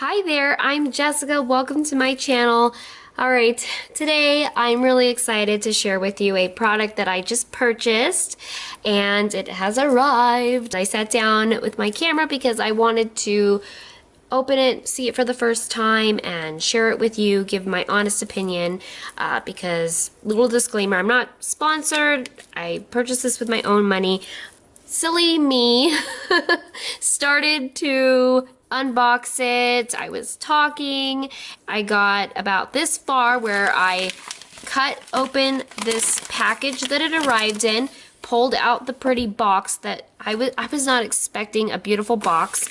Hi there, I'm Jessica. Welcome to my channel. Alright, today I'm really excited to share with you a product that I just purchased and it has arrived. I sat down with my camera because I wanted to open it, see it for the first time, and share it with you, give my honest opinion, because, little disclaimer, I'm not sponsored. I purchased this with my own money. Silly me started to unbox it. I was talking. I got about this far where I cut open this package that it arrived in, pulled out the pretty box that I was not expecting a beautiful box,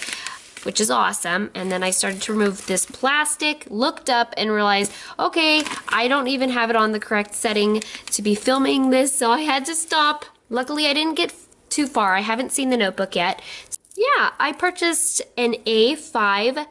which is awesome. And then I started to remove this plastic, looked up and realized, okay, I don't even have it on the correct setting to be filming this, so I had to stop. Luckily, I didn't get too far. I haven't seen the notebook yet. Yeah, I purchased an A5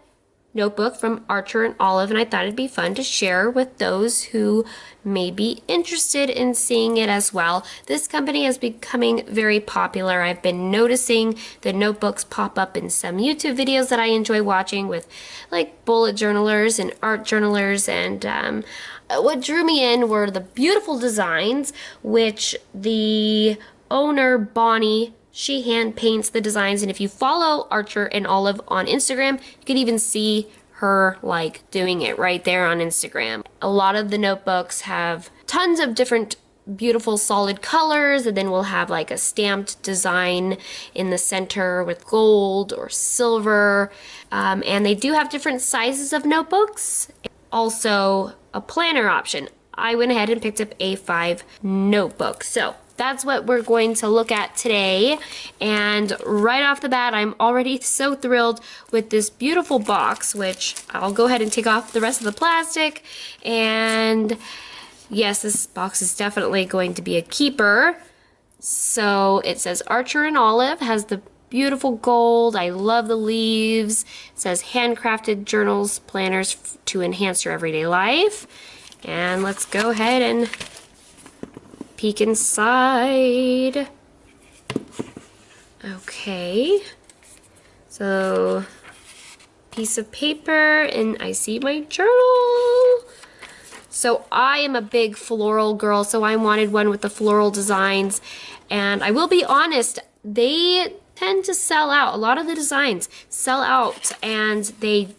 notebook from Archer and Olive, and I thought it'd be fun to share with those who may be interested in seeing it as well. This company is becoming very popular. I've been noticing the notebooks pop up in some YouTube videos that I enjoy watching with like bullet journalers and art journalers, and what drew me in were the beautiful designs, which the owner, Bonnie, she hand paints the designs, and if you follow Archer and Olive on Instagram, you can even see her like doing it right there on Instagram. A lot of the notebooks have tons of different beautiful solid colors, and then we'll have like a stamped design in the center with gold or silver, and they do have different sizes of notebooks. Also a planner option. I went ahead and picked up A5 notebook. So that's what we're going to look at today, and right off the bat I'm already so thrilled with this beautiful box, which I'll go ahead and take off the rest of the plastic. And yes, this box is definitely going to be a keeper. So it says Archer and Olive, has the beautiful gold. I love the leaves. It says handcrafted journals, planners to enhance your everyday life. And let's go ahead and peek inside. Okay, so piece of paper, and I see my journal. So I am a big floral girl, so I wanted one with the floral designs, and I will be honest, they tend to sell out. A lot of the designs sell out, and they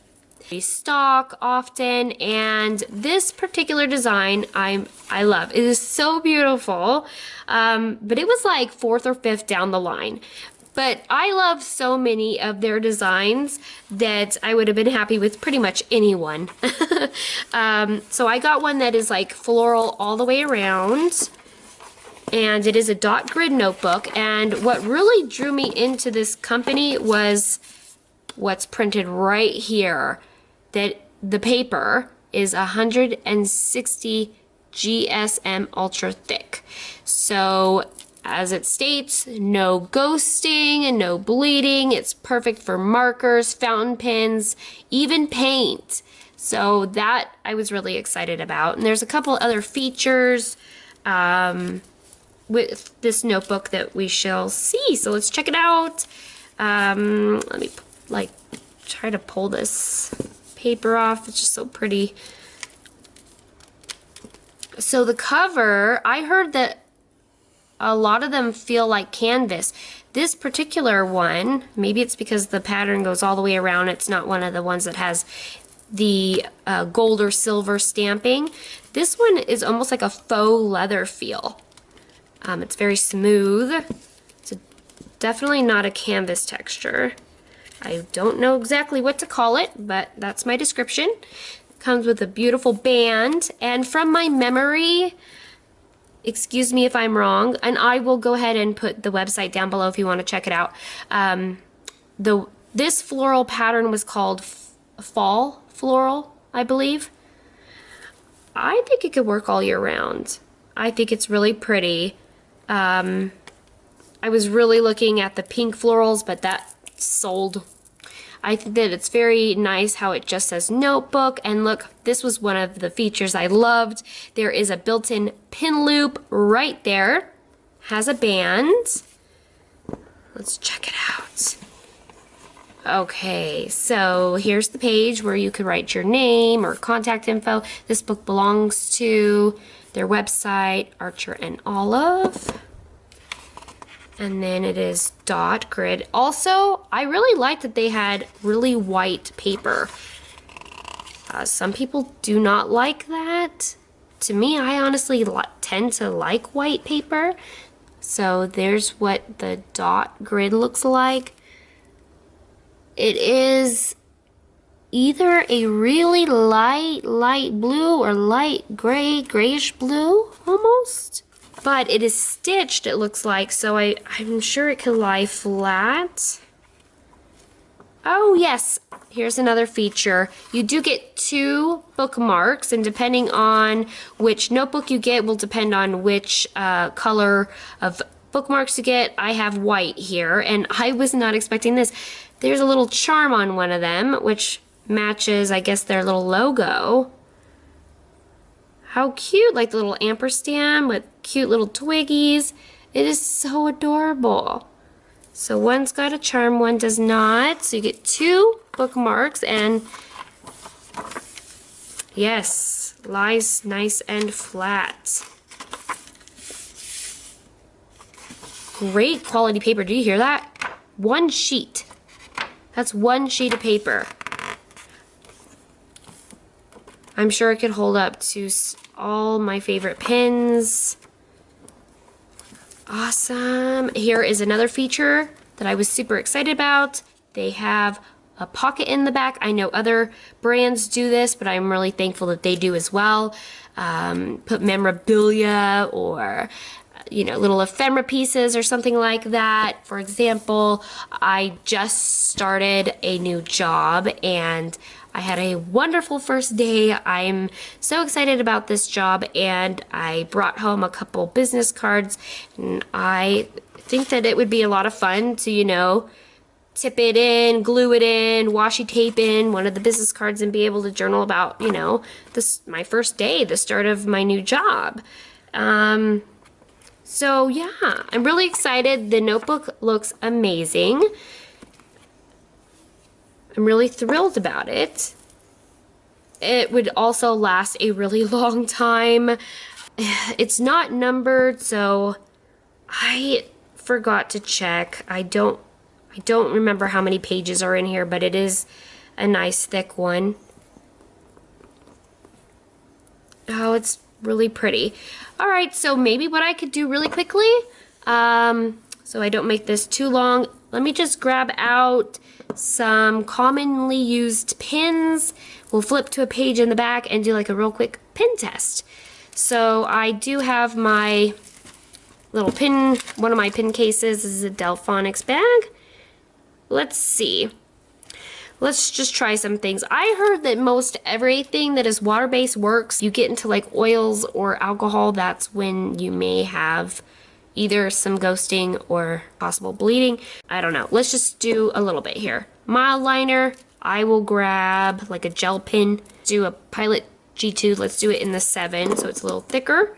stock often, and this particular design I love. It is so beautiful, but it was like 4th or 5th down the line. But I love so many of their designs that I would have been happy with pretty much anyone. So I got one that is like floral all the way around, and it is a dot grid notebook. And what really drew me into this company was what's printed right here, that the paper is 160 GSM ultra thick. So as it states, no ghosting and no bleeding. It's perfect for markers, fountain pens, even paint. So that I was really excited about. And there's a couple other features with this notebook that we shall see. So let's check it out. Let me like try to pull this paper off. It's just so pretty. So the cover, I heard that a lot of them feel like canvas. This particular one, maybe it's because the pattern goes all the way around, it's not one of the ones that has the gold or silver stamping. This one is almost like a faux leather feel. It's very smooth. It's definitely not a canvas texture. I don't know exactly what to call it, but that's my description. Comes with a beautiful band, and from my memory, excuse me if I'm wrong, and I will go ahead and put the website down below if you want to check it out. This floral pattern was called Fall Floral, I believe. I think it could work all year round. I think it's really pretty. I was really looking at the pink florals, but that sold. I think that it's very nice how it just says notebook, and look, this was one of the features I loved. There is a built-in pin loop right there. Has a band. Let's check it out. Okay, so here's the page where you could write your name or contact info. This book belongs to their website, Archer and Olive. And then it is dot grid. Also, I really liked that they had really white paper. Some people do not like that. To me, I honestly tend to like white paper. So there's what the dot grid looks like. It is either a really light blue or light grayish blue almost. But it is stitched, it looks like, so I'm sure it could lie flat. Oh yes, here's another feature. You do get 2 bookmarks, and depending on which notebook you get will depend on which color of bookmarks you get. I have white here, and I was not expecting this. There's a little charm on one of them, which matches, I guess, their little logo. How cute, like the little ampersand with cute little twiggies. It is so adorable. So one's got a charm, one does not. So you get 2 bookmarks, and yes, lies nice and flat. Great quality paper. Do you hear that? 1 sheet. That's 1 sheet of paper. I'm sure it could hold up to all my favorite pens. Awesome. Here is another feature that I was super excited about. They have a pocket in the back. I know other brands do this, but I'm really thankful that they do as well. Put memorabilia or little ephemera pieces or something like that. For example, I just started a new job and I had a wonderful first day. I'm so excited about this job, and I brought home a couple business cards, and I think that it would be a lot of fun to, tip it in, glue it in, washi tape in one of the business cards and be able to journal about, my first day, the start of my new job. So yeah, I'm really excited. The notebook looks amazing. I'm really thrilled about it. It would also last a really long time. It's not numbered, so I forgot to check. I don't remember how many pages are in here, but it is a nice thick one. Oh, it's really pretty. All right, so maybe what I could do really quickly, so I don't make this too long, let me just grab out some commonly used pins. We'll flip to a page in the back and do like a real quick pin test. So I do have my little pin, one of my pin cases. This is a Delphonics bag. Let's see. Let's just try some things. I heard that most everything that is water-based works. You get into like oils or alcohol, that's when you may have either some ghosting or possible bleeding. I don't know. Let's just do a little bit here. Mild liner, I will grab like a gel pen. Do a Pilot G2. Let's do it in the 7, so it's a little thicker.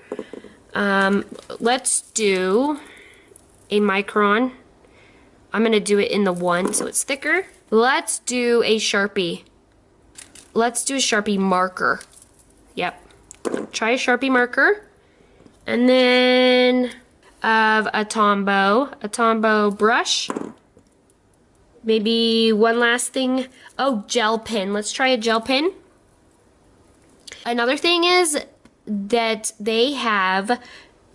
Let's do a micron. I'm gonna do it in the 1, so it's thicker. Let's do a Sharpie. Let's do a Sharpie marker. Yep. Try a Sharpie marker. And then of a Tombow brush. Maybe one last thing. Oh, gel pen. Let's try a gel pen. Another thing is that they have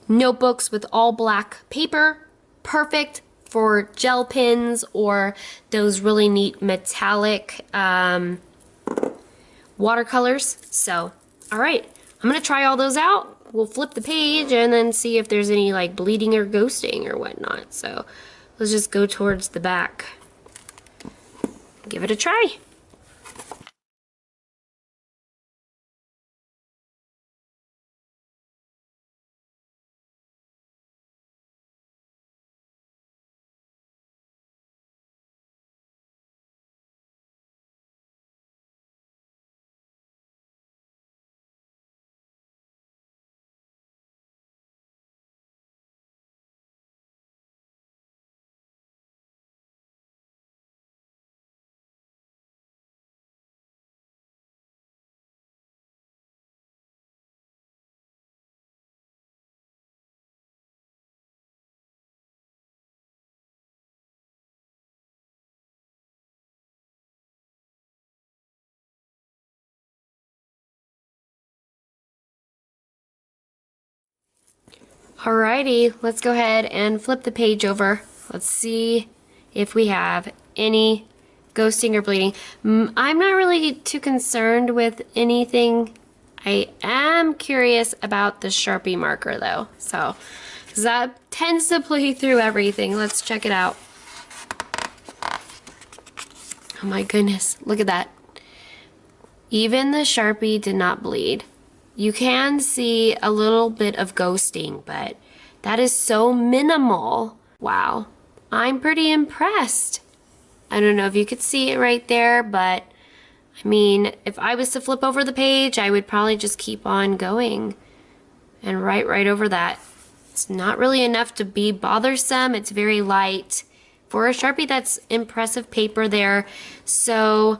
notebooks with all black paper. Perfect for gel pens or those really neat metallic watercolors. So, all right, I'm gonna try all those out. We'll flip the page and then see if there's any like bleeding or ghosting or whatnot. So let's just go towards the back. Give it a try. Alrighty, let's go ahead and flip the page over. Let's see if we have any ghosting or bleeding. I'm not really too concerned with anything. I am curious about the Sharpie marker though, so 'cause that tends to bleed through everything. Let's check it out. Oh my goodness, look at that. Even the Sharpie did not bleed. You can see a little bit of ghosting, but that is so minimal. Wow, I'm pretty impressed. I don't know if you could see it right there, but I mean, if I was to flip over the page, I would probably just keep on going and write right over that. It's not really enough to be bothersome. It's very light. For a Sharpie, that's impressive paper there. So,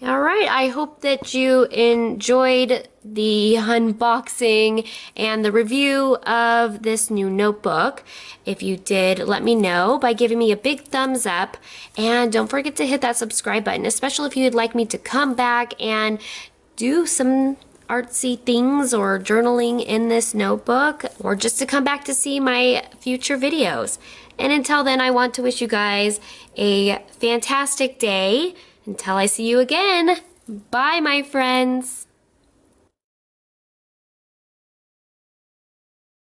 all right, I hope that you enjoyed the unboxing and the review of this new notebook. If you did, let me know by giving me a big thumbs up. And don't forget to hit that subscribe button, especially if you'd like me to come back and do some artsy things or journaling in this notebook, or just to come back to see my future videos. And until then, I want to wish you guys a fantastic day. Until I see you again, bye my friends.